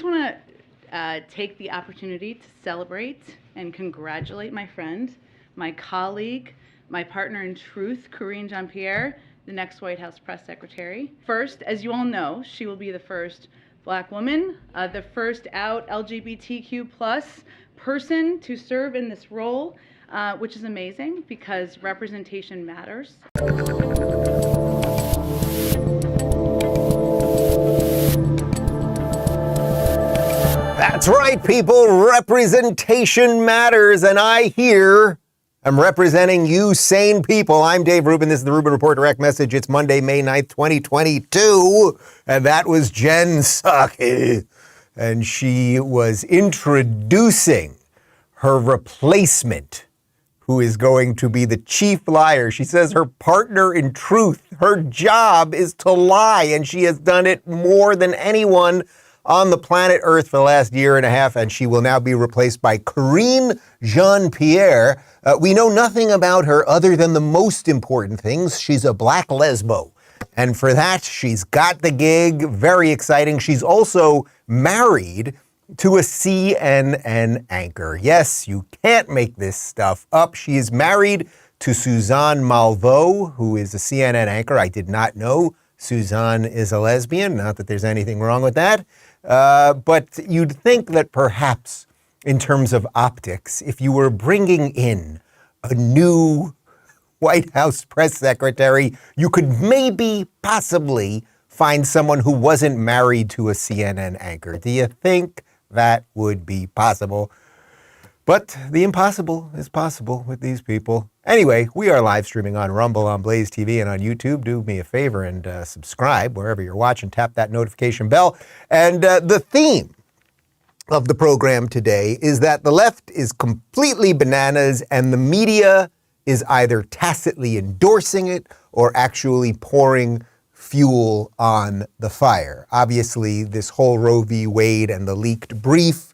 want to take the opportunity to celebrate and congratulate my friend, my colleague, my partner in truth, Karine Jean-Pierre, the next White House press secretary. First, as you all know, she will be the first Black woman, the first out LGBTQ plus person to serve in this role, which is amazing because representation matters. That's right, people. Representation matters, and I here am representing you sane people. I'm Dave Rubin. This is the Rubin Report Direct Message. It's Monday, May 9th, 2022, and that was Jen Psaki, and she was introducing her replacement, who is going to be the chief liar. She says her partner in truth, her job is to lie, and she has done it more than anyone on the planet Earth for the last year and a half, and she will now be replaced by Karine Jean-Pierre. We know nothing about her other than the most important things. She's a black lesbo, and for that, she's got the gig. Very exciting. She's also married to a CNN anchor. Yes, you can't make this stuff up. She is married to Suzanne Malveaux, who is a CNN anchor. I did not know Suzanne is a lesbian. Not that there's anything wrong with that. But you'd think that perhaps in terms of optics, if you were bringing in a new White House press secretary, you could maybe possibly find someone who wasn't married to a CNN anchor. Do you think that would be possible? But the impossible is possible with these people. Anyway, we are live streaming on Rumble, on Blaze TV, and on YouTube. Do me a favor and subscribe wherever you're watching. Tap that notification bell. And the theme of the program today is that the left is completely bananas and the media is either tacitly endorsing it or actually pouring fuel on the fire. Obviously, this whole Roe v. Wade and the leaked brief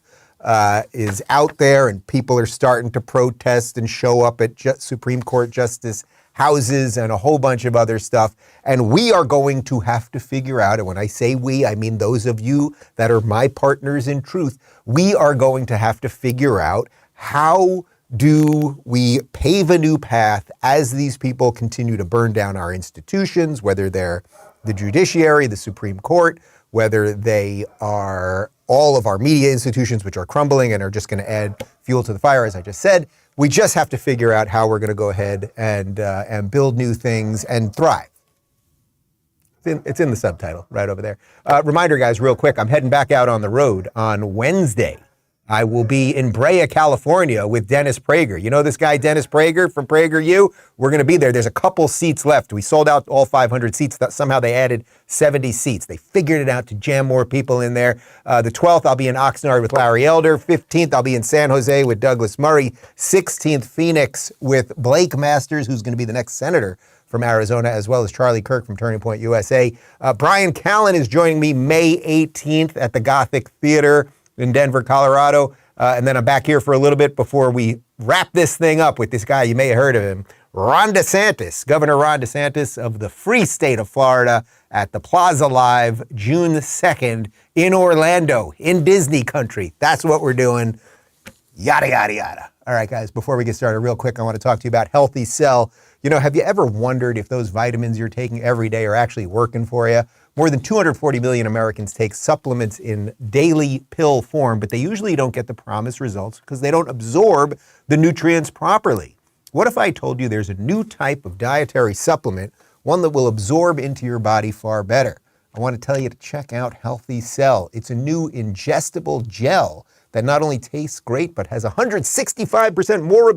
is out there, and people are starting to protest and show up at Supreme Court justice houses and a whole bunch of other stuff. And we are going to have to figure out, and when I say we, I mean those of you that are my partners in truth, we are going to have to figure out how do we pave a new path as these people continue to burn down our institutions, whether they're the judiciary, the Supreme Court, whether they are all of our media institutions, which are crumbling and are just going to add fuel to the fire, as I just said. We just have to figure out how we're going to go ahead and build new things and thrive. It's in the subtitle right over there. Reminder, guys, real quick, I'm heading back out on the road on Wednesday. I will be in Brea, California with Dennis Prager. You know this guy, Dennis Prager from PragerU? We're going to be there. There's a couple seats left. We sold out all 500 seats. Somehow they added 70 seats. They figured it out to jam more people in there. The 12th, I'll be in Oxnard with Larry Elder. 15th, I'll be in San Jose with Douglas Murray. 16th, Phoenix with Blake Masters, who's going to be the next senator from Arizona, as well as Charlie Kirk from Turning Point USA. Brian Callen is joining me May 18th at the Gothic Theater in Denver, Colorado. And then I'm back here for a little bit before we wrap this thing up with this guy. You may have heard of him, Ron DeSantis, Governor Ron DeSantis of the free state of Florida at the Plaza Live, June 2nd in Orlando, in Disney country. That's what we're doing. Yada, yada, yada. All right, guys, before we get started, real quick, I want to talk to you about Healthy Cell. You know, have you ever wondered if those vitamins you're taking every day are actually working for you? More than 240 million Americans take supplements in daily pill form, but they usually don't get the promised results because they don't absorb the nutrients properly. What if I told you there's a new type of dietary supplement, one that will absorb into your body far better? I want to tell you to check out Healthy Cell. It's a new ingestible gel that not only tastes great, but has 165% more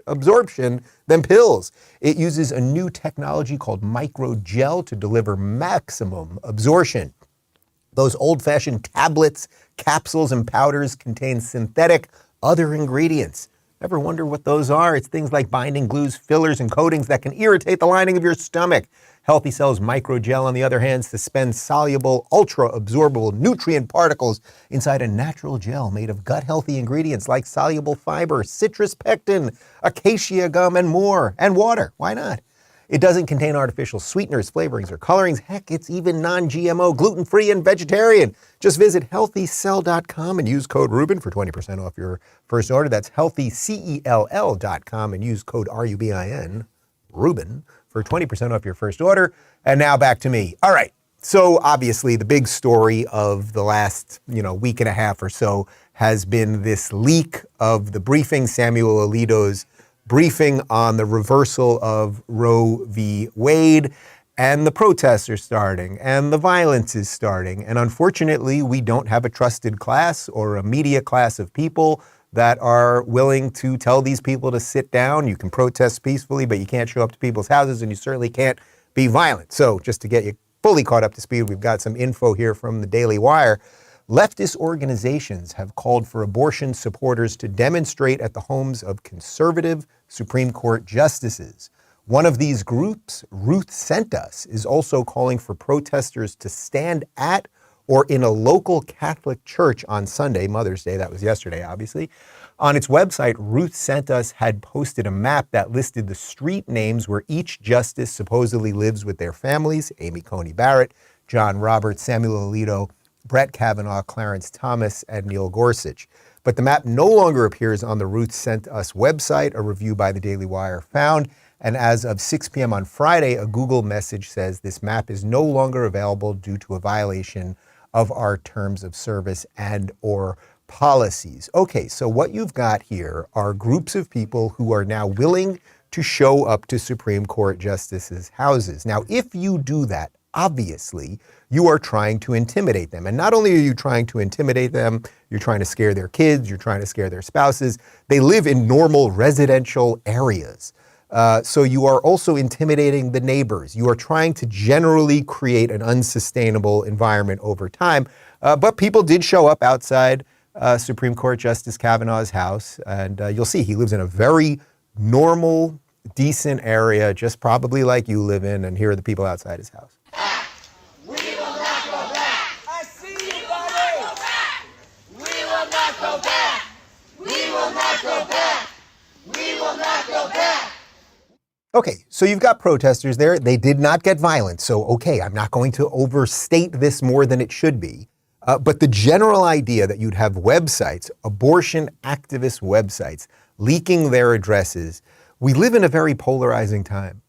absorption than pills. It uses a new technology called microgel to deliver maximum absorption. Those old-fashioned tablets, capsules, and powders contain synthetic other ingredients. Ever wonder what those are? It's things like binding glues, fillers, and coatings that can irritate the lining of your stomach. Healthy Cell's microgel, on the other hand, suspends soluble, ultra-absorbable nutrient particles inside a natural gel made of gut-healthy ingredients like soluble fiber, citrus pectin, acacia gum, and more, and water. Why not? It doesn't contain artificial sweeteners, flavorings, or colorings. Heck, it's even non-GMO, gluten-free, and vegetarian. Just visit healthycell.com and use code Rubin for 20% off your first order. That's healthycell.com and use code RUBIN, Rubin, for 20% off your first order. And now back to me. All right. So obviously the big story of the last, week and a half or so has been this leak of the briefing, Samuel Alito's briefing on the reversal of Roe v. Wade, and the protests are starting, and the violence is starting. And unfortunately, we don't have a trusted class or a media class of people that are willing to tell these people to sit down. You can protest peacefully, but you can't show up to people's houses, and you certainly can't be violent. So just to get you fully caught up to speed, we've got some info here from the Daily Wire. Leftist organizations have called for abortion supporters to demonstrate at the homes of conservative Supreme Court justices. One of these groups, Ruth Sent Us, is also calling for protesters to stand at or in a local Catholic church on Sunday, Mother's Day, that was yesterday, obviously. On its website, Ruth Sent Us had posted a map that listed the street names where each justice supposedly lives with their families: Amy Coney Barrett, John Roberts, Samuel Alito, Brett Kavanaugh, Clarence Thomas, and Neil Gorsuch. But the map no longer appears on the Ruth Sent Us website, a review by the Daily Wire found. And as of 6 p.m. on Friday, a Google message says this map is no longer available due to a violation of our terms of service and or policies. Okay, so what you've got here are groups of people who are now willing to show up to Supreme Court justices' houses. Now, if you do that, obviously, you are trying to intimidate them. And not only are you trying to intimidate them, you're trying to scare their kids, you're trying to scare their spouses. They live in normal residential areas. So you are also intimidating the neighbors. You are trying to generally create an unsustainable environment over time. But people did show up outside Supreme Court Justice Kavanaugh's house. And you'll see he lives in a very normal, decent area, just probably like you live in. And here are the people outside his house. We will not go back. I see you, buddy. We will not go back. We will not go back. We will not go back. Okay, so you've got protesters there. They did not get violent. So, okay, I'm not going to overstate this more than it should be. But the general idea that you'd have websites, abortion activist websites, leaking their addresses, we live in a very polarizing time.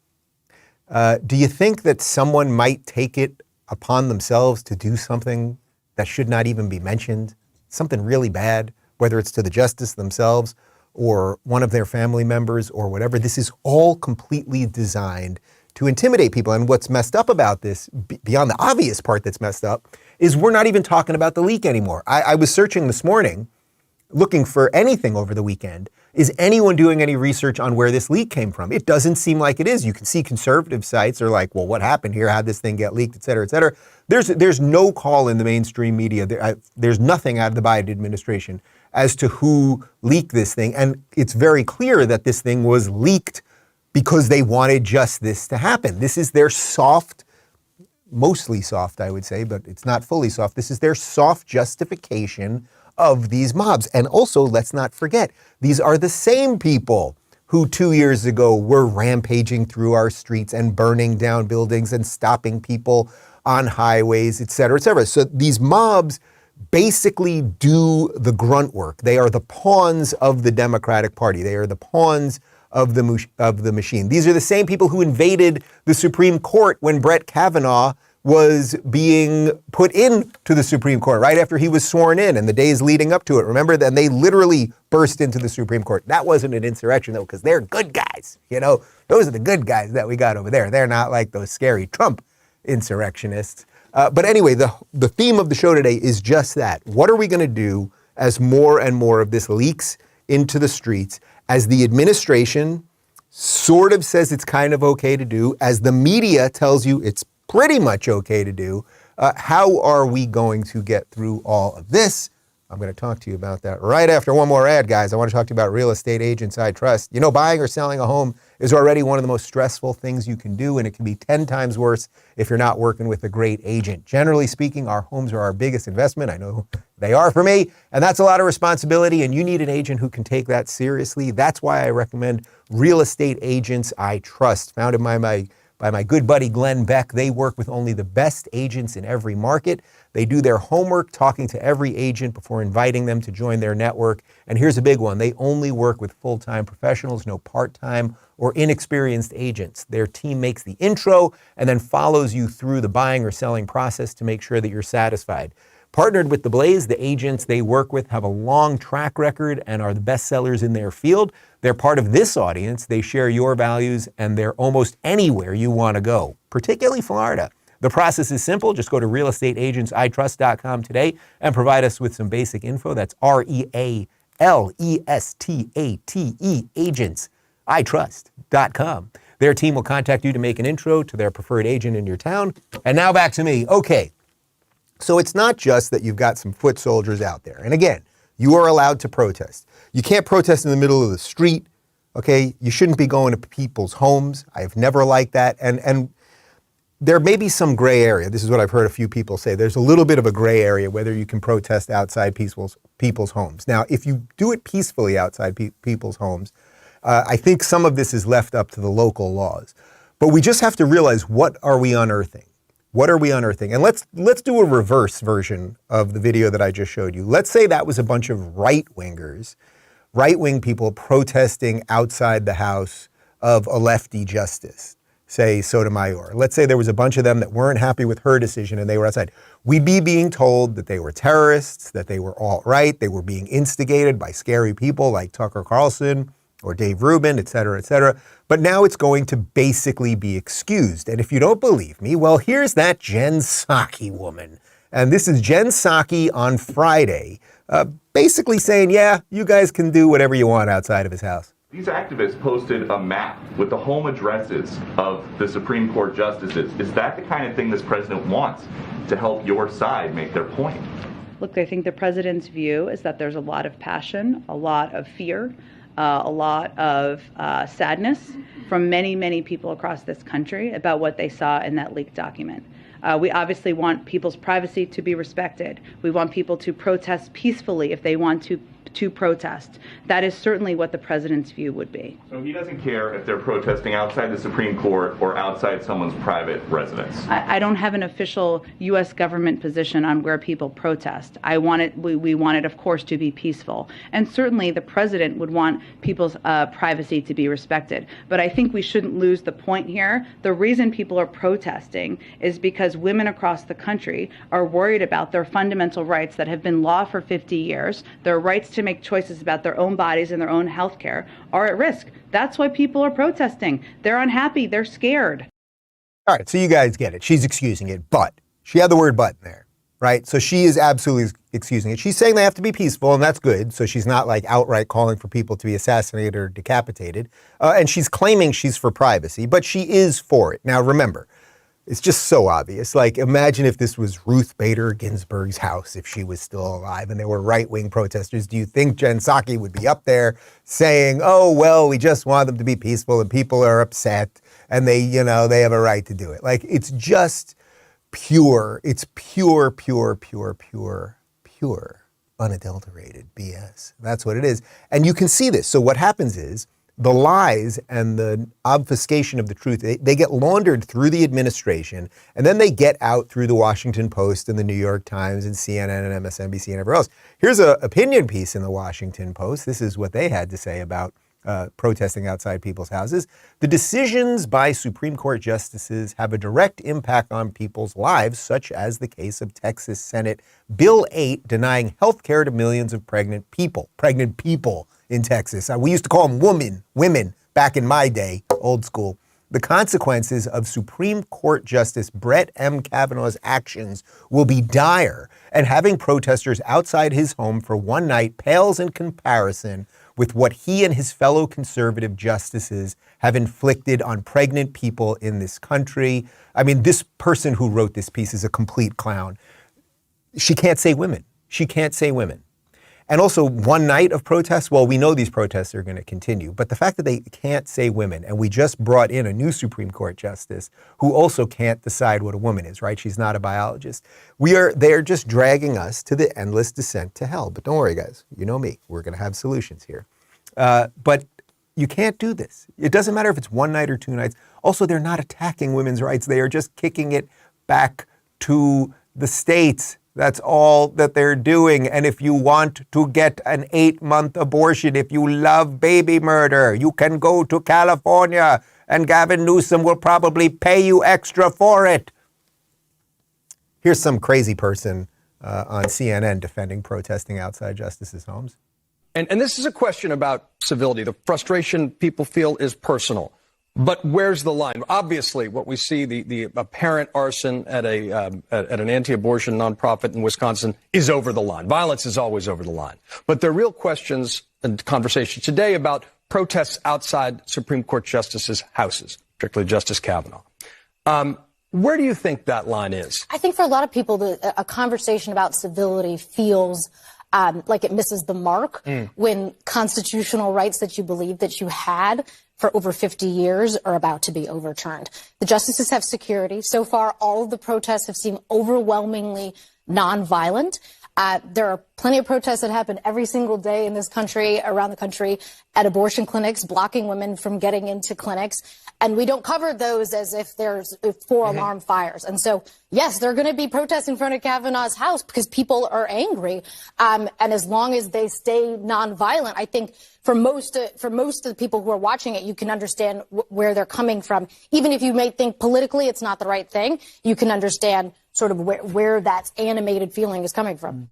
Do you think that someone might take it upon themselves to do something that should not even be mentioned, something really bad, whether it's to the justice themselves or one of their family members or whatever? This is all completely designed to intimidate people. And what's messed up about this, beyond the obvious part that's messed up, is we're not even talking about the leak anymore. I was searching this morning, looking for anything over the weekend. Is anyone doing any research on where this leak came from? It doesn't seem like it is. You can see conservative sites are like, well, what happened here? How'd this thing get leaked, et cetera, et cetera. There's no call in the mainstream media. There's nothing out of the Biden administration as to who leaked this thing. And it's very clear that this thing was leaked because they wanted just this to happen. This is their soft, mostly soft, I would say, but it's not fully soft. This is their soft justification of these mobs. And also, let's not forget, these are the same people who 2 years ago were rampaging through our streets and burning down buildings and stopping people on highways, et cetera, et cetera. So these mobs basically do the grunt work. They are the pawns of the Democratic Party. They are the pawns of the machine. These are the same people who invaded the Supreme Court when Brett Kavanaugh was being put into the Supreme Court right after he was sworn in and the days leading up to it. Remember? Then they literally burst into the Supreme Court. That wasn't an insurrection, though, because they're good guys. Those are the good guys that we got over there. They're not like those scary Trump insurrectionists. But anyway, the theme of the show today is just that. What are we going to do as more and more of this leaks into the streets, as the administration sort of says it's kind of okay to do, as the media tells you it's pretty much okay to do? How are we going to get through all of this? I'm going to talk to you about that right after one more ad, guys. I want to talk to you about real estate agents I trust. Buying or selling a home is already one of the most stressful things you can do, and it can be 10 times worse if you're not working with a great agent. Generally speaking, our homes are our biggest investment. I know They are for me, and that's a lot of responsibility, and you need an agent who can take that seriously. That's why I recommend Real Estate Agents I Trust, founded by my good buddy Glenn Beck. They work with only the best agents in every market. They do their homework, talking to every agent before inviting them to join their network. And here's a big one. They only work with full-time professionals, no part-time or inexperienced agents. Their team makes the intro and then follows you through the buying or selling process to make sure that you're satisfied. Partnered with The Blaze, the agents they work with have a long track record and are the best sellers in their field. They're part of this audience. They share your values, and they're almost anywhere you want to go, particularly Florida. The process is simple. Just go to realestateagentsitrust.com today and provide us with some basic info. That's REALESTATE, agentsitrust.com. Their team will contact you to make an intro to their preferred agent in your town. And now back to me. Okay, so it's not just that you've got some foot soldiers out there. And again, you are allowed to protest. You can't protest in the middle of the street, okay? You shouldn't be going to people's homes. I've never liked that. And there may be some gray area. This is what I've heard a few people say. There's a little bit of a gray area whether you can protest outside people's homes. Now, if you do it peacefully outside people's homes, I think some of this is left up to the local laws. But we just have to realize, what are we unearthing? What are we unearthing? And let's do a reverse version of the video that I just showed you. Let's say that was a bunch of right-wingers, right-wing people protesting outside the house of a lefty justice, say Sotomayor. Let's say there was a bunch of them that weren't happy with her decision and they were outside. We'd be being told that they were terrorists, that they were alt-right, they were being instigated by scary people like Tucker Carlson or Dave Rubin, et cetera, et cetera. But now it's going to basically be excused. And if you don't believe me, well, here's that Jen Psaki woman. And this is Jen Psaki on Friday, basically saying, yeah, you guys can do whatever you want outside of his house. These activists posted a map with the home addresses of the Supreme Court justices. Is that the kind of thing this president wants to help your side make their point? Look, I think the president's view is that there's a lot of passion, a lot of fear, a lot of sadness from many, many people across this country about what they saw in that leaked document. We obviously want people's privacy to be respected. We want people to protest peacefully if they want to protest. That is certainly what the president's view would be. So he doesn't care if they're protesting outside the Supreme Court or outside someone's private residence? I don't have an official U.S. government position on where people protest. We want it, of course, to be peaceful. And certainly the president would want people's privacy to be respected. But I think we shouldn't lose the point here. The reason people are protesting is because women across the country are worried about their fundamental rights that have been law for 50 years, their rights to make choices about their own bodies and their own health care are at risk. That's why people are protesting. They're unhappy. They're scared. All right, so you guys get it. She's excusing it, but she had the word but in there, right? So she is absolutely excusing it. She's saying they have to be peaceful, and that's good. So she's not like outright calling for people to be assassinated or decapitated. And she's claiming she's for privacy, but she is for it. Now, remember, it's just so obvious. Like, imagine if this was Ruth Bader Ginsburg's house, if she was still alive and there were right-wing protesters. Do you think Jen Psaki would be up there saying, oh, well, we just want them to be peaceful and people are upset and they have a right to do it? Like, it's just pure. It's pure, unadulterated BS. That's what it is. And you can see this. So what happens is, the lies and the obfuscation of the truth, they get laundered through the administration, and then they get out through the Washington Post and the New York Times and CNN and MSNBC and everywhere else. Here's an opinion piece in the Washington Post. This is what they had to say about protesting outside people's houses. The decisions by Supreme Court justices have a direct impact on people's lives, such as the case of Texas Senate Bill 8 denying health care to millions of pregnant people in Texas. We used to call them women back in my day, old school. The consequences of Supreme Court Justice Brett M. Kavanaugh's actions will be dire, and having protesters outside his home for one night pales in comparison with what he and his fellow conservative justices have inflicted on pregnant people in this country. I mean, this person who wrote this piece is a complete clown. She can't say women. She can't say women. And also one night of protests, well, we know these protests are going to continue. But the fact that they can't say women, and we just brought in a new Supreme Court justice who also can't decide what a woman is, right? She's not a biologist. They're just dragging us to the endless descent to hell. But don't worry, guys. You know me. We're going to have solutions here. But you can't do this. It doesn't matter if it's one night or 2 nights. Also, they're not attacking women's rights. They are just kicking it back to the states. That's all that they're doing. And if you want to get an 8-month abortion, if you love baby murder, you can go to California and Gavin Newsom will probably pay you extra for it. Here's some crazy person on CNN defending protesting outside justices' homes. And this is a question about civility. The frustration people feel is personal. But where's the line? Obviously, what we see, the apparent arson at an anti-abortion nonprofit in Wisconsin is over the line. Violence is always over the line. But there are real questions and conversations today about protests outside Supreme Court justices' houses, particularly Justice Kavanaugh. Where do you think that line is? I think for a lot of people, a conversation about civility feels like it misses the mark when constitutional rights that you believe that you had for over 50 years are about to be overturned. The justices have security. So far, all of the protests have seemed overwhelmingly nonviolent. There are plenty of protests that happen every single day in this country, around the country, at abortion clinics, blocking women from getting into clinics. And we don't cover those as if there's 4 alarm fires. And so, yes, there are going to be protests in front of Kavanaugh's house because people are angry. And as long as they stay nonviolent, I think for most of the people who are watching it, you can understand where they're coming from. Even if you may think politically it's not the right thing, you can understand sort of where that animated feeling is coming from.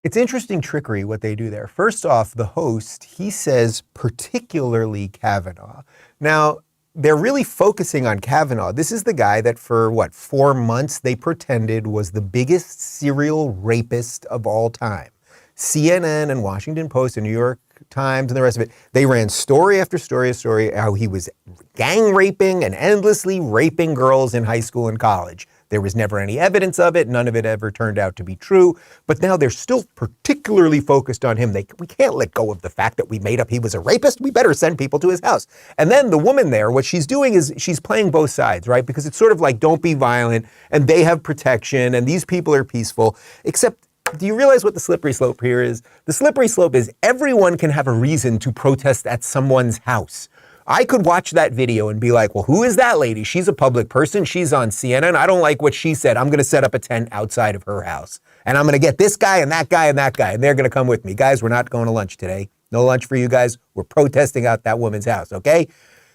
It's interesting trickery what they do there. First off, the host, he says particularly Kavanaugh. Now, they're really focusing on Kavanaugh. This is the guy that for, 4 months they pretended was the biggest serial rapist of all time. CNN and Washington Post and New York Times and the rest of it, they ran story after story after story how he was gang raping and endlessly raping girls in high school and college. There was never any evidence of it. None of it ever turned out to be true. But now they're still particularly focused on him. We can't let go of the fact that we made up he was a rapist. We better send people to his house. And then the woman there, what she's doing is she's playing both sides, right? Because it's sort of like, don't be violent, and they have protection, and these people are peaceful. Except, do you realize what the slippery slope here is? The slippery slope is everyone can have a reason to protest at someone's house. I could watch that video and be like, well, who is that lady? She's a public person. She's on CNN. I don't like what she said. I'm going to set up a tent outside of her house. And I'm going to get this guy and that guy and that guy. And they're going to come with me. Guys, we're not going to lunch today. No lunch for you guys. We're protesting out that woman's house, okay?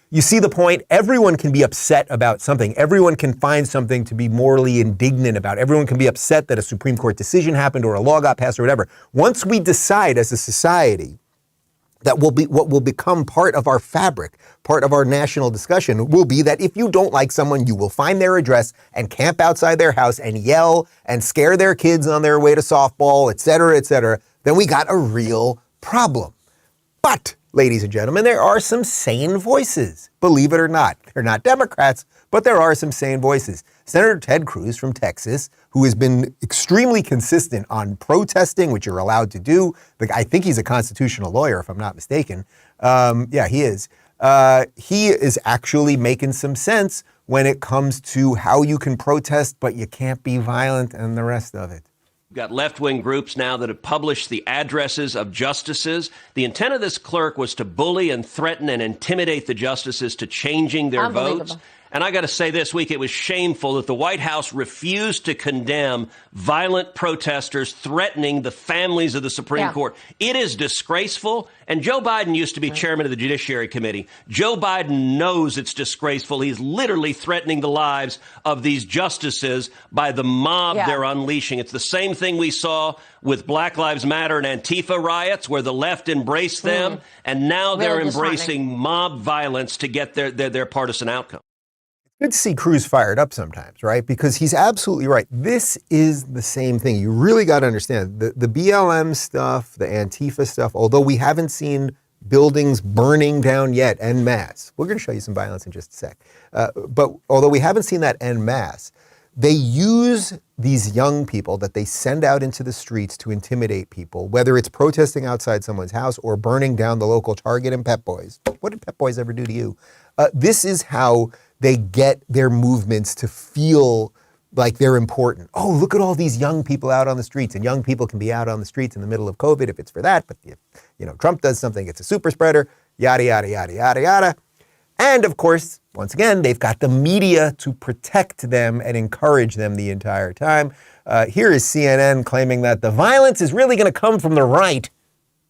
You see the point? Everyone can be upset about something. Everyone can find something to be morally indignant about. Everyone can be upset that a Supreme Court decision happened or a law got passed or whatever. Once we decide as a society that what will become part of our fabric, part of our national discussion, will be that if you don't like someone, you will find their address and camp outside their house and yell and scare their kids on their way to softball, et cetera, then we got a real problem. But, ladies and gentlemen, there are some sane voices, believe it or not. They're not Democrats, but there are some sane voices. Senator Ted Cruz from Texas, who has been extremely consistent on protesting, which you're allowed to do. I think he's a constitutional lawyer, if I'm not mistaken. Yeah, he is. He is actually making some sense when it comes to how you can protest, but you can't be violent and the rest of it. We've got left-wing groups now that have published the addresses of justices. The intent of this clerk was to bully and threaten and intimidate the justices to changing their votes. And I got to say, this week it was shameful that the White House refused to condemn violent protesters threatening the families of the Supreme Court. It is disgraceful. And Joe Biden used to be chairman of the Judiciary Committee. Joe Biden knows it's disgraceful. He's literally threatening the lives of these justices by the mob they're unleashing. It's the same thing we saw with Black Lives Matter and Antifa riots, where the left embraced them, and now they're embracing mob violence to get their partisan outcome. Good to see Cruz fired up sometimes, right? Because he's absolutely right. This is the same thing. You really got to understand the BLM stuff, the Antifa stuff, although we haven't seen buildings burning down yet en masse. We're going to show you some violence in just a sec. But although we haven't seen that en masse, they use these young people that they send out into the streets to intimidate people, whether it's protesting outside someone's house or burning down the local Target and Pep Boys. What did Pep Boys ever do to you? This is how they get their movements to feel like they're important. Oh, look at all these young people out on the streets, and young people can be out on the streets in the middle of COVID if it's for that. But if, Trump does something, it's a super spreader, yada, yada, yada, yada, yada. And of course, once again, they've got the media to protect them and encourage them the entire time. Here is CNN claiming that the violence is really going to come from the right.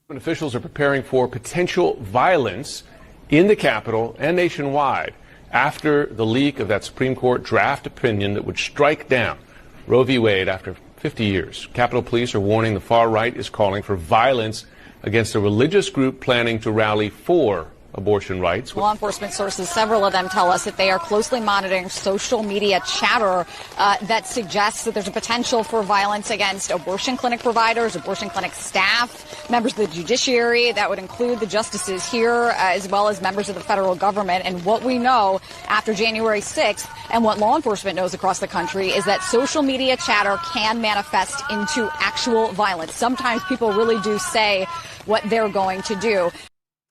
Officials are preparing for potential violence in the Capitol and nationwide after the leak of that Supreme Court draft opinion that would strike down Roe v. Wade after 50 years. Capitol Police are warning the far right is calling for violence against a religious group planning to rally for abortion rights. Law enforcement sources, several of them, tell us that they are closely monitoring social media chatter that suggests that there's a potential for violence against abortion clinic providers, abortion clinic staff, members of the judiciary. That would include the justices here, as well as members of the federal government. And what we know after January 6th and what law enforcement knows across the country is that social media chatter can manifest into actual violence. Sometimes people really do say what they're going to do.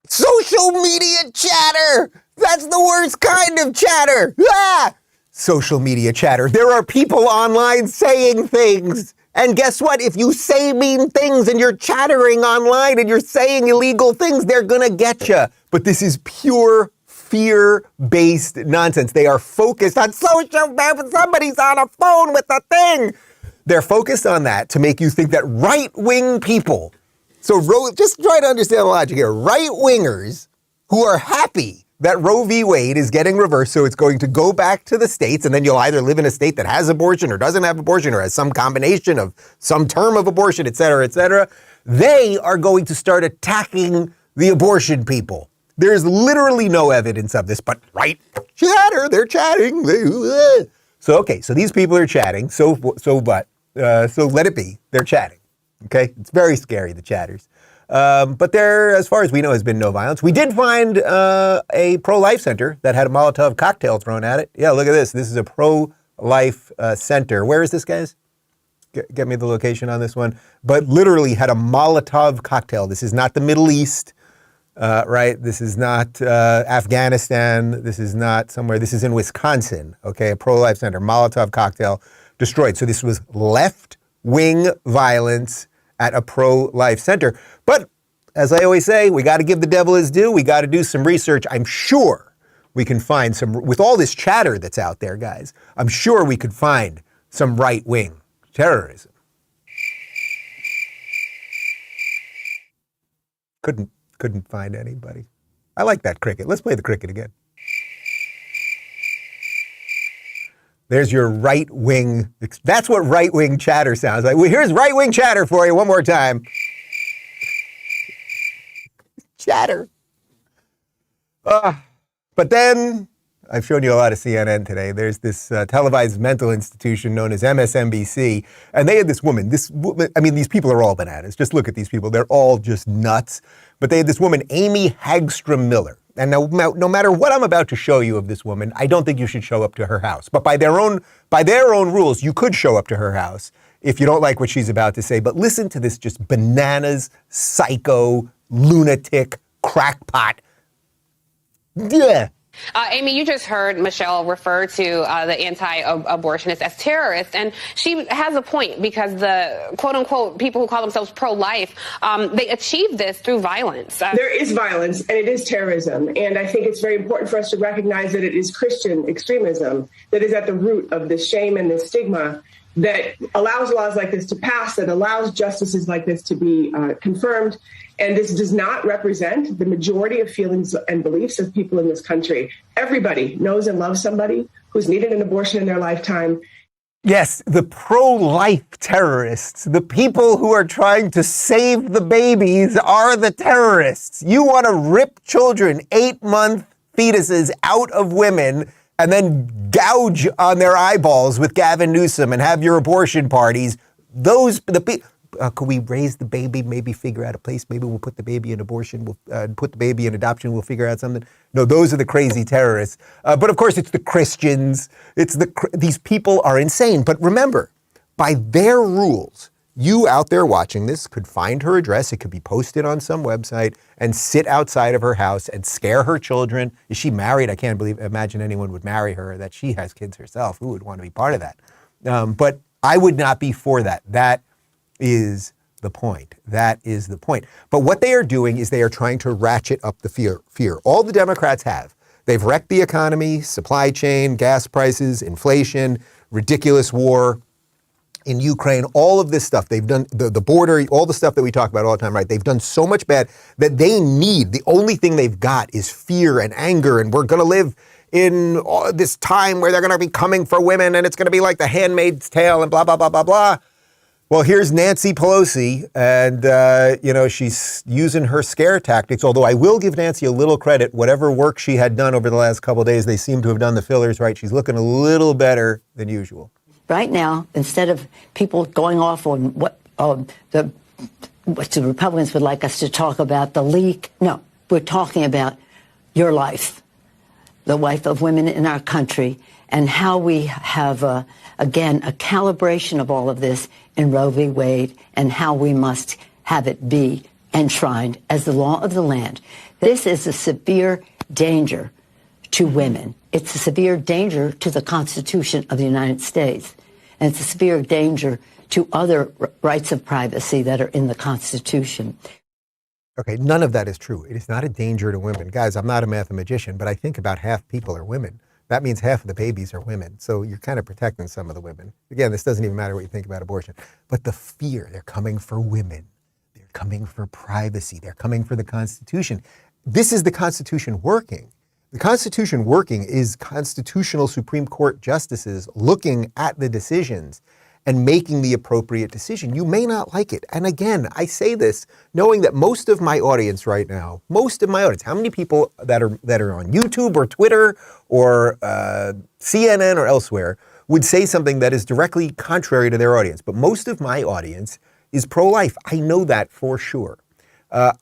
Social media chatter! That's the worst kind of chatter! Ah! Social media chatter. There are people online saying things. And guess what? If you say mean things and you're chattering online and you're saying illegal things, they're gonna get you. But this is pure fear-based nonsense. They are focused on social, somebody's on a phone with a thing. They're focused on that to make you think that right-wing people, so just try to understand the logic here. Right-wingers who are happy that Roe v. Wade is getting reversed, so it's going to go back to the states, and then you'll either live in a state that has abortion or doesn't have abortion or has some combination of some term of abortion, et cetera, they are going to start attacking the abortion people. There's literally no evidence of this, but right chatter, they're chatting. So these people are chatting, so let it be. They're chatting. Okay, it's very scary, the chatters. But there, as far as we know, has been no violence. We did find a pro-life center that had a Molotov cocktail thrown at it. Yeah, look at this. This is a pro-life center. Where is this, guys? Get me the location on this one. But literally had a Molotov cocktail. This is not the Middle East, right? This is not Afghanistan. This is not somewhere. This is in Wisconsin, okay? A pro-life center, Molotov cocktail destroyed. So this was left-wing violence at a pro-life center. But as I always say, we got to give the devil his due. We got to do some research. I'm sure we can find some, with all this chatter that's out there, guys, I'm sure we could find some right-wing terrorism. Couldn't find anybody. I like that cricket. Let's play the cricket again. There's your right-wing, that's what right-wing chatter sounds like. Well, here's right-wing chatter for you one more time. Chatter. But then, I've shown you a lot of CNN today. There's this televised mental institution known as MSNBC, and they had this woman, I mean, these people are all bananas. Just look at these people. They're all just nuts. But they had this woman, Amy Hagstrom Miller. And no matter what I'm about to show you of this woman, I don't think you should show up to her house. But by their own rules, you could show up to her house if you don't like what she's about to say. But listen to this just bananas, psycho, lunatic, crackpot. Yeah. Amy, you just heard Michelle refer to the anti-abortionists as terrorists, and she has a point because the quote-unquote people who call themselves pro-life, they achieve this through violence. There is violence, and it is terrorism, and I think it's very important for us to recognize that it is Christian extremism that is at the root of this shame and this stigma that allows laws like this to pass, that allows justices like this to be confirmed. And this does not represent the majority of feelings and beliefs of people in this country. Everybody knows and loves somebody who's needed an abortion in their lifetime. Yes, the pro-life terrorists, the people who are trying to save the babies are the terrorists. You want to rip children, 8-month fetuses out of women and then gouge on their eyeballs with Gavin Newsom and have your abortion parties. could we raise the baby, maybe figure out a place, maybe we'll put the baby in abortion, we'll put the baby in adoption, we'll figure out something. No, those are the crazy terrorists. But of course, it's the Christians. These people are insane. But remember, by their rules, you out there watching this could find her address. It could be posted on some website and sit outside of her house and scare her children. Is she married? I can't imagine anyone would marry her, that she has kids herself. Who would want to be part of that? But I would not be for that. That is the point. That is the point. But what they are doing is they are trying to ratchet up the fear. All the Democrats have. They've wrecked the economy, supply chain, gas prices, inflation, ridiculous war in Ukraine, all of this stuff. They've done the border, all the stuff that we talk about all the time, right? They've done so much bad that they need, the only thing they've got is fear and anger, and we're going to live in this time where they're going to be coming for women, and it's going to be like The Handmaid's Tale and blah, blah, blah, blah, blah. Well, here's Nancy Pelosi, and, she's using her scare tactics, although I will give Nancy a little credit. Whatever work she had done over the last couple of days, they seem to have done the fillers right. She's looking a little better than usual. Right now, instead of people going off on what the Republicans would like us to talk about, the leak, no, we're talking about your life, the life of women in our country, and how we have, again, a calibration of all of this in Roe v. Wade, and how we must have it be enshrined as the law of the land. This is a severe danger to women. It's a severe danger to the Constitution of the United States. And it's a severe danger to other rights of privacy that are in the Constitution. Okay, none of that is true. It is not a danger to women. Guys, I'm not a mathematician, but I think about half people are women. That means half of the babies are women. So you're kind of protecting some of the women. Again, this doesn't even matter what you think about abortion. But the fear, they're coming for women. They're coming for privacy. They're coming for the Constitution. This is the Constitution working. The Constitution working is constitutional Supreme Court justices looking at the decisions and making the appropriate decision. You may not like it. And again, I say this knowing that most of my audience right now, how many people that are on YouTube or Twitter or CNN or elsewhere would say something that is directly contrary to their audience? But most of my audience is pro-life. I know that for sure.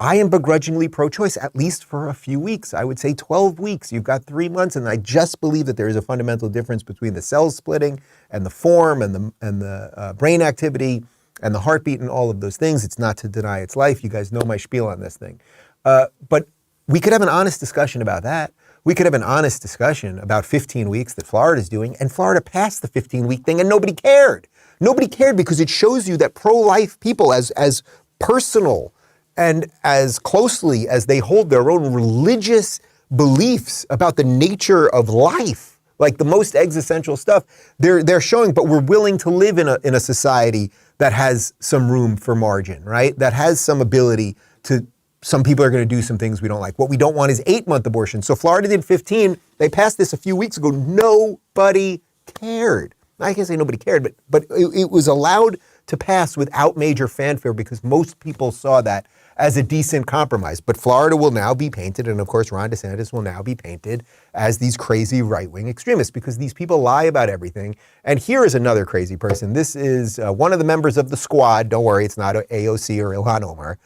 I am begrudgingly pro-choice, at least for a few weeks. I would say 12 weeks. You've got 3 months, and I just believe that there is a fundamental difference between the cell splitting and the form and the brain activity and the heartbeat and all of those things. It's not to deny its life. You guys know my spiel on this thing. But we could have an honest discussion about that. We could have an honest discussion about 15 weeks that Florida's doing, and Florida passed the 15-week thing, and nobody cared. Nobody cared because it shows you that pro-life people, as personal and as closely as they hold their own religious beliefs about the nature of life, like the most existential stuff, they're showing, but we're willing to live in a society that has some room for margin, right? That has some ability to, some people are going to do some things we don't like. What we don't want is 8-month abortion. So Florida did 15. They passed this a few weeks ago. Nobody cared. I can't say nobody cared, but it was allowed to pass without major fanfare because most people saw that as a decent compromise. But Florida will now be painted, and of course Ron DeSantis will now be painted as these crazy right-wing extremists because these people lie about everything. And here is another crazy person. This is one of the members of the squad. Don't worry, it's not AOC or Ilhan Omar.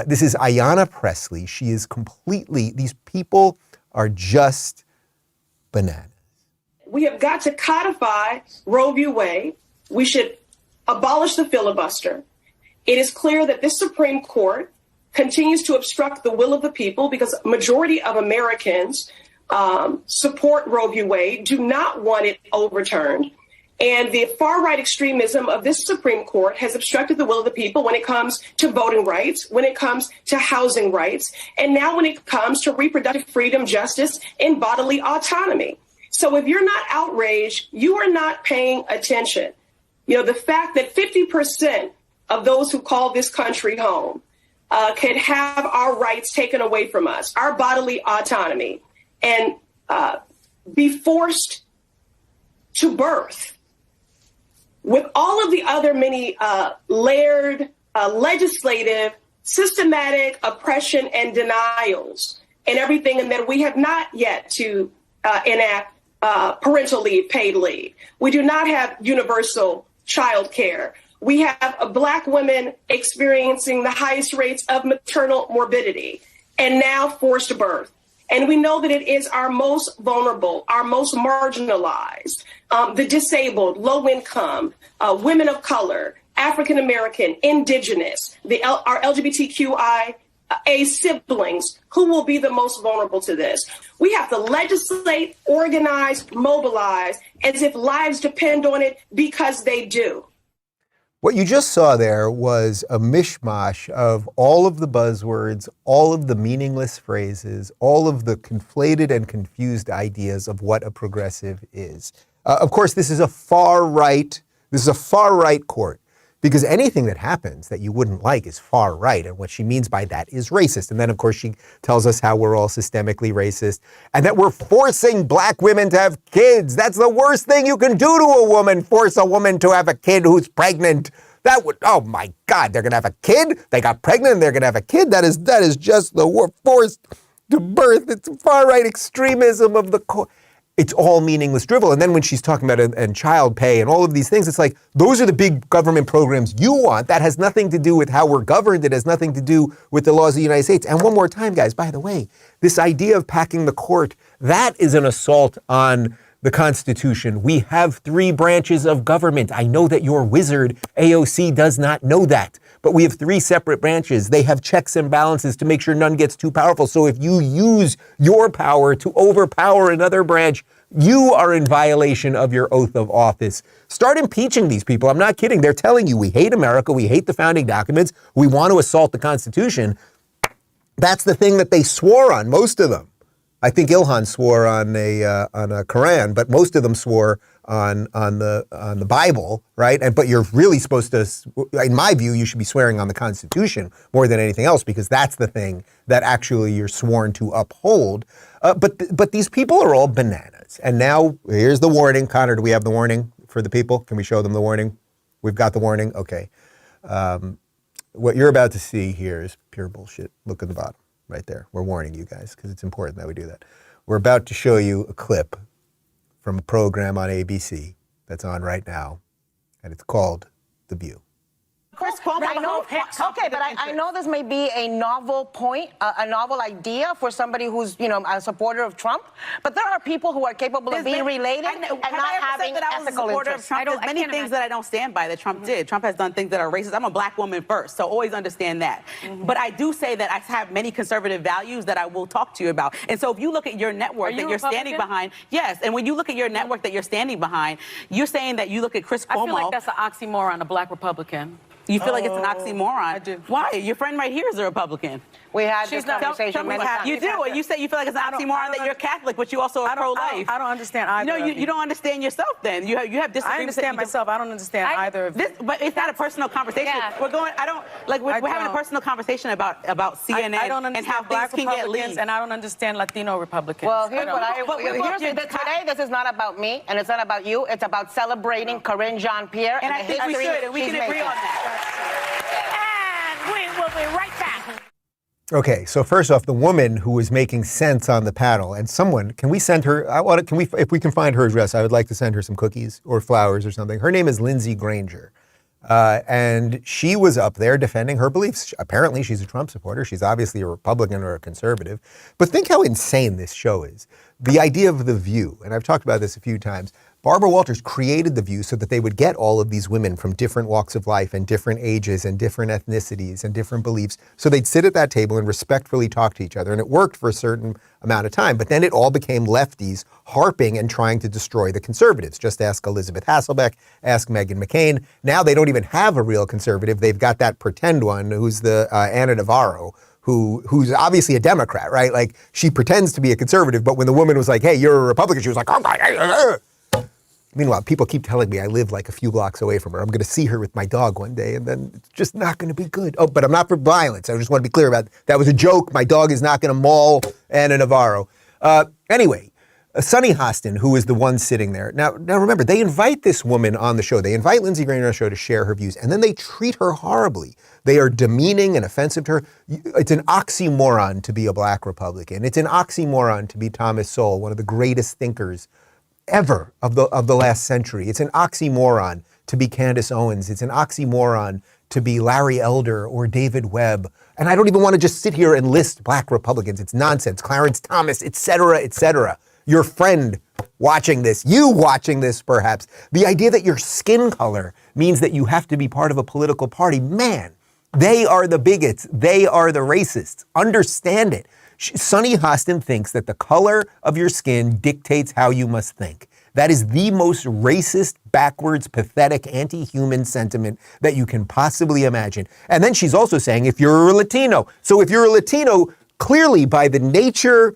This is Ayanna Pressley. She is completely, these people are just bananas. We have got to codify Roe v. Wade. We should abolish the filibuster. It is clear that this Supreme Court continues to obstruct the will of the people because a majority of Americans support Roe v. Wade, do not want it overturned. And the far-right extremism of this Supreme Court has obstructed the will of the people when it comes to voting rights, when it comes to housing rights, and now when it comes to reproductive freedom, justice, and bodily autonomy. So if you're not outraged, you are not paying attention. You know, the fact that 50% of those who call this country home could have our rights taken away from us, our bodily autonomy, and be forced to birth with all of the other many layered legislative, systematic oppression and denials and everything, and that we have not yet to enact parental leave, paid leave. We do not have universal child care. We have Black women experiencing the highest rates of maternal morbidity and now forced birth. And we know that it is our most vulnerable, our most marginalized, the disabled, low income, women of color, African American, indigenous, our LGBTQIA siblings who will be the most vulnerable to this. We have to legislate, organize, mobilize as if lives depend on it, because they do. What you just saw there was a mishmash of all of the buzzwords, all of the meaningless phrases, all of the conflated and confused ideas of what a progressive is. Of course, this is a far right court, because anything that happens that you wouldn't like is far right. And what she means by that is racist. And then, of course, she tells us how we're all systemically racist and that we're forcing Black women to have kids. That's the worst thing you can do to a woman, force a woman to have a kid who's pregnant. That would, oh my God, they're going to have a kid? They got pregnant and they're going to have a kid? That is just the word, forced to birth. It's far right extremism of the court. It's all meaningless drivel. And then when she's talking about and child pay and all of these things, it's like, those are the big government programs you want. That has nothing to do with how we're governed. It has nothing to do with the laws of the United States. And one more time, guys, by the way, this idea of packing the court, that is an assault on the Constitution. We have 3 branches of government. I know that your wizard, AOC, does not know that. But we have 3 separate branches. They have checks and balances to make sure none gets too powerful. So if you use your power to overpower another branch, you are in violation of your oath of office. Start impeaching these people. I'm not kidding. They're telling you we hate America. We hate the founding documents. We want to assault the Constitution. That's the thing that they swore on, most of them. I think Ilhan swore on a Quran, but most of them swore on the Bible, right? But you're really supposed to, in my view, you should be swearing on the Constitution more than anything else, because that's the thing that actually you're sworn to uphold. But these people are all bananas. And now here's the warning. Connor, do we have the warning for the people? Can we show them the warning? We've got the warning. Okay. What you're about to see here is pure bullshit. Look at the bottom. Right there. We're warning you guys because it's important that we do that. We're about to show you a clip from a program on ABC that's on right now, and it's called The View. Chris Cuomo, okay, but I know this may be a novel point, a novel idea for somebody who's, a supporter of Trump, but there are people who are capable of being related and not having ethical interests. There's many things that I don't stand by that Trump did. Trump has done things that are racist. I'm a Black woman first, so always understand that. But I do say that I have many conservative values that I will talk to you about. And so if you look at your network that you're standing behind, yes, and when you look at your network that you're standing behind, you're saying that you look at Chris Cuomo. I feel like that's an oxymoron, a Black Republican. You feel like it's an oxymoron? I do. Why? Your friend right here is a Republican. We had this conversation many times. You do, and you say you feel like it's an oxymoron that you're Catholic, but you also are pro-life. I don't understand either. No, you don't understand yourself. Then you have disagreements. I understand myself. I don't understand either of this. But it's not a personal conversation. Yeah. We're having a personal conversation about CNN and how things can get leaked. And I don't understand Latino Republicans. Well, today this is not about me, and it's not about you. It's about celebrating Corinne Jean-Pierre and I think we should, and we can agree on that. And we will be right back. Okay, so first off, the woman who was making sense on the panel, and someone, can we send her, if we can find her address, I would like to send her some cookies or flowers or something. Her name is Lindsey Granger. And she was up there defending her beliefs. Apparently, she's a Trump supporter. She's obviously a Republican or a conservative. But think how insane this show is. The idea of The View, and I've talked about this a few times, Barbara Walters created The View so that they would get all of these women from different walks of life and different ages and different ethnicities and different beliefs. So they'd sit at that table and respectfully talk to each other. And it worked for a certain amount of time. But then it all became lefties harping and trying to destroy the conservatives. Just ask Elizabeth Hasselbeck, ask Meghan McCain. Now they don't even have a real conservative. They've got that pretend one who's the Anna Navarro, who's obviously a Democrat, right? Like, she pretends to be a conservative, but when the woman was like, hey, you're a Republican, she was like, oh. Meanwhile, people keep telling me I live like a few blocks away from her. I'm going to see her with my dog one day, and then it's just not going to be good. Oh, but I'm not for violence. I just want to be clear about that. Was a joke. My dog is not going to maul Anna Navarro. Anyway, Sunny Hostin, who is the one sitting there. Now remember, they invite this woman on the show. They invite Lindsey Granger on the show to share her views, and then they treat her horribly. They are demeaning and offensive to her. It's an oxymoron to be a Black Republican. It's an oxymoron to be Thomas Sowell, one of the greatest thinkers ever of the last century. It's an oxymoron to be Candace Owens. It's an oxymoron to be Larry Elder or David Webb. And I don't even want to just sit here and list black Republicans. It's nonsense. Clarence Thomas, et cetera, et cetera. Your friend watching this, you watching this perhaps, the idea that your skin color means that you have to be part of a political party, man, they are the bigots. They are the racists. Understand it. Sunny Hostin thinks that the color of your skin dictates how you must think. That is the most racist, backwards, pathetic, anti-human sentiment that you can possibly imagine. And then she's also saying, if you're a Latino, so if you're a Latino, clearly by the nature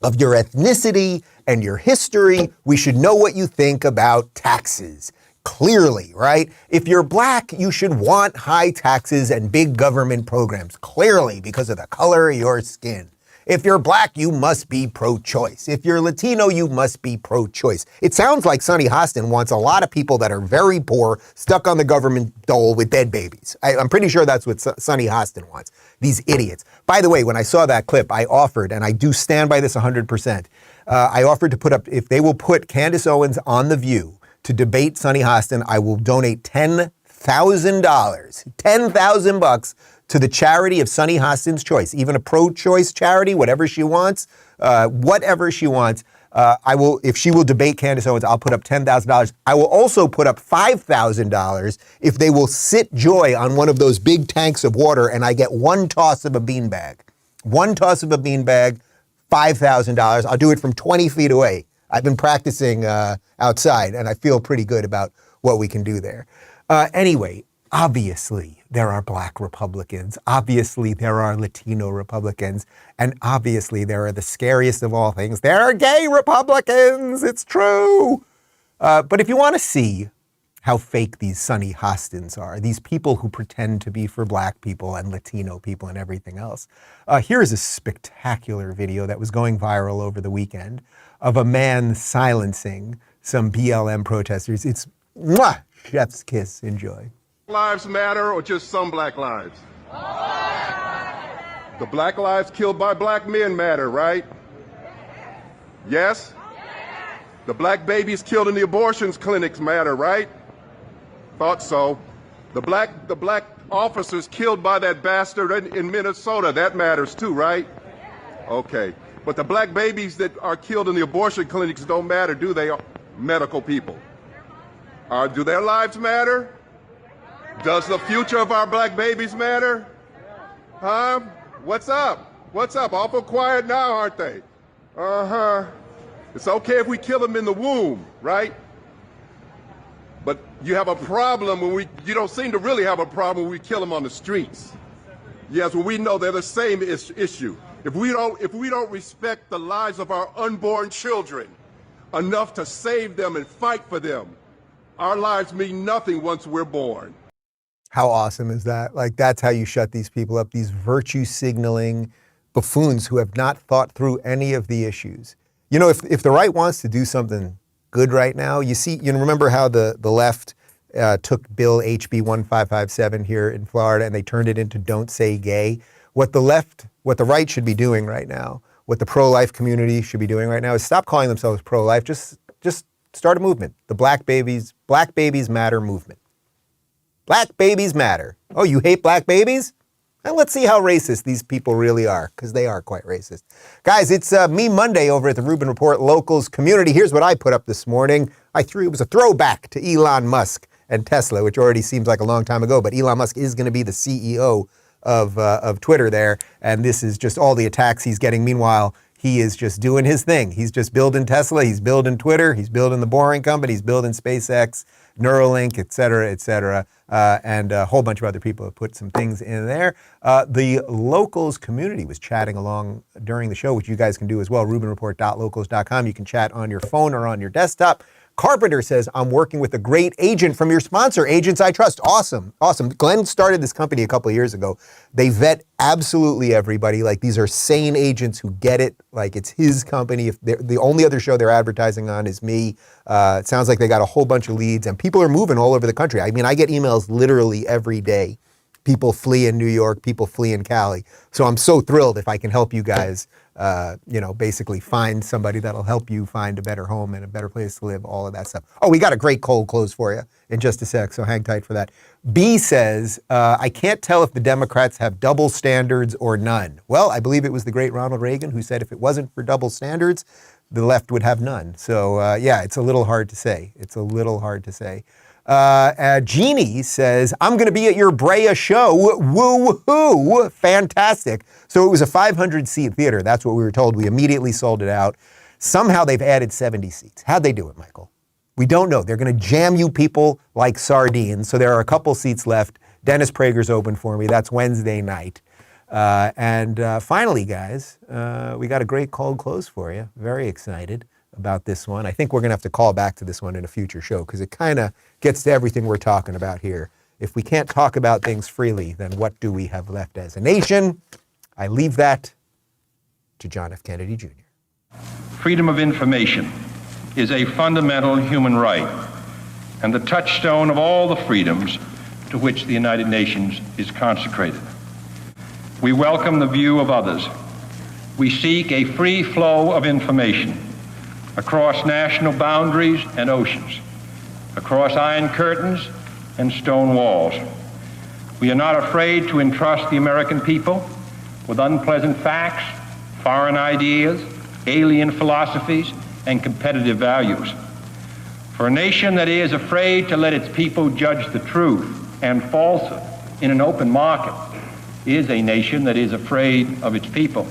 of your ethnicity and your history, we should know what you think about taxes. Clearly, right? If you're black, you should want high taxes and big government programs. Clearly, because of the color of your skin. If you're black, you must be pro-choice. If you're Latino, you must be pro-choice. It sounds like Sunny Hostin wants a lot of people that are very poor, stuck on the government dole with dead babies. I'm pretty sure that's what Sunny Hostin wants. These idiots. By the way, when I saw that clip, I offered, and I do stand by this 100%, I offered to put up, if they will put Candace Owens on The View to debate Sunny Hostin, I will donate $10,000, $10,000 to the charity of Sunny Hostin's choice, even a pro-choice charity, whatever she wants, I will, if she will debate Candace Owens, I'll put up $10,000. I will also put up $5,000 if they will sit Joy on one of those big tanks of water and I get one toss of a beanbag. One toss of a beanbag, $5,000. I'll do it from 20 feet away. I've been practicing outside and I feel pretty good about what we can do there. Anyway, obviously, there are black Republicans. Obviously, there are Latino Republicans. And obviously, there are the scariest of all things. There are gay Republicans. It's true. But if you want to see how fake these Sunny Hostins are, these people who pretend to be for black people and Latino people and everything else, here's a spectacular video that was going viral over the weekend of a man silencing some BLM protesters. It's mwah, chef's kiss. Enjoy. Lives matter or just some black lives? The black lives killed by black men matter, right? Yes? The black babies killed in the abortions clinics matter, right? Thought so. The black officers killed by that bastard in Minnesota, that matters too, right? Okay. But the black babies that are killed in the abortion clinics don't matter, do they, medical people? Do their lives matter? Does the future of our black babies matter? Huh? What's up? What's up? Awful quiet now, aren't they? Uh-huh. It's okay if we kill them in the womb, right? But you have a problem when you don't seem to really have a problem when we kill them on the streets. Yes, well, we know they're the same issue. If we don't respect the lives of our unborn children enough to save them and fight for them, our lives mean nothing once we're born. How awesome is that? Like, that's how you shut these people up, these virtue signaling buffoons who have not thought through any of the issues. You know, if the right wants to do something good right now, you remember how the left took Bill HB 1557 here in Florida and they turned it into Don't Say Gay. What the right should be doing right now, what the pro-life community should be doing right now is stop calling themselves pro-life. Just start a movement. The Black Babies Matter movement. Black babies matter. Oh, you hate black babies? And let's see how racist these people really are, because they are quite racist. Guys, it's Me Monday over at the Rubin Report Locals community. Here's what I put up this morning. It was a throwback to Elon Musk and Tesla, which already seems like a long time ago, but Elon Musk is going to be the CEO of Twitter there, and this is just all the attacks he's getting. Meanwhile, he is just doing his thing. He's just building Tesla, he's building Twitter, he's building the Boring Company, he's building SpaceX, Neuralink, et cetera, and a whole bunch of other people have put some things in there. The Locals community was chatting along during the show, which you guys can do as well, rubinreport.locals.com. You can chat on your phone or on your desktop. Carpenter says, I'm working with a great agent from your sponsor, Agents I Trust. Awesome, awesome. Glenn started this company a couple of years ago. They vet absolutely everybody. Like, these are sane agents who get it. Like, it's his company. If the only other show they're advertising on is me. It sounds like they got a whole bunch of leads, and people are moving all over the country. I mean, I get emails literally every day People flee in New York, people flee in Cali. So I'm so thrilled if I can help you guys, basically find somebody that'll help you find a better home and a better place to live, all of that stuff. Oh, we got a great cold close for you in just a sec, so hang tight for that. B says, I can't tell if the Democrats have double standards or none. Well, I believe it was the great Ronald Reagan who said if it wasn't for double standards, the left would have none. So, yeah, it's a little hard to say. It's a little hard to say. Jeannie says, I'm going to be at your Brea show. Woo-hoo. Fantastic. So it was a 500-seat theater. That's what we were told. We immediately sold it out. Somehow they've added 70 seats. How'd they do it, Michael? We don't know. They're going to jam you people like sardines. So there are a couple seats left. Dennis Prager's open for me. That's Wednesday night. And finally, guys, we got a great cold close for you. Very excited about this one. I think we're going to have to call back to this one in a future show because it kind of gets to everything we're talking about here. If we can't talk about things freely, then what do we have left as a nation? I leave that to John F. Kennedy Jr. Freedom of information is a fundamental human right and the touchstone of all the freedoms to which the United Nations is consecrated. We welcome the view of others. We seek a free flow of information across national boundaries and oceans, across iron curtains and stone walls. We are not afraid to entrust the American people with unpleasant facts, foreign ideas, alien philosophies, and competitive values. For a nation that is afraid to let its people judge the truth and falsehood in an open market is a nation that is afraid of its people.